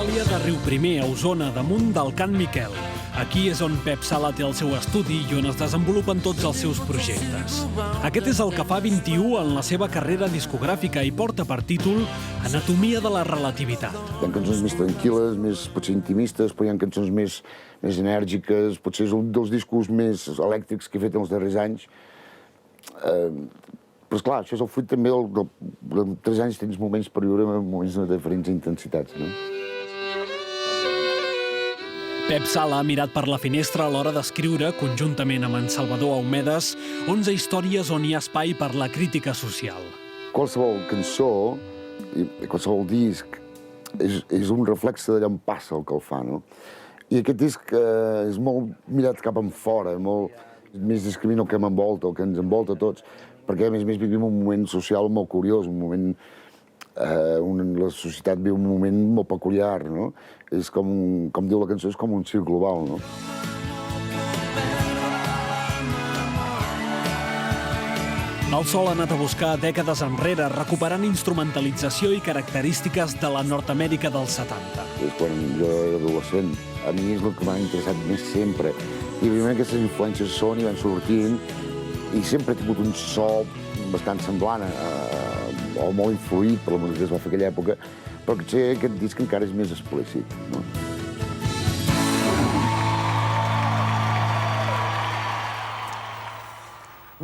Minusvàlia de Riuprimer, a Osona, damunt del Can Miquel. Aquí és on Pep Sala té el seu estudi i on es desenvolupen tots els seus projectes. Aquest és el que fa 21 en la seva carrera discogràfica i porta per títol Anatomia de la relativitat. Hi ha cançons més tranquil·les, més potser intimistes, però hi ha cançons més enèrgiques, potser és un dels discos més elèctrics que he fet en els darrers anys. Però esclar, això és el fruit també de 3 anys tens moments per viure en moments de diferents intensitats, no? Pep Sala ha mirat per la finestra a l'hora d'escriure, conjuntament amb en Salvador Aumedes, 11 històries on hi ha espai per la crítica social. Qualsevol cançó i qualsevol disc és un reflex d'allà on passa el que el fa, no? I aquest disc és molt mirat cap en fora, molt més descrivint el que m'envolta, el que ens envolta a tots, perquè a més vivim un moment social molt curiós, un moment la societat viu un moment molt peculiar, no? És com diu la cançó, és com un circ global, no? El Sol ha anat a buscar dècades enrere, recuperant instrumentalització i característiques de la Nord-Amèrica dels 70. És quan jo era adolescent. A mi és el que m'ha interessat més sempre. I evidentment aquestes influències són i van sortint i sempre he tingut un so bastant semblant o molt influït per la música que es va fer aquella època, però potser aquest disc encara és més explícit, no?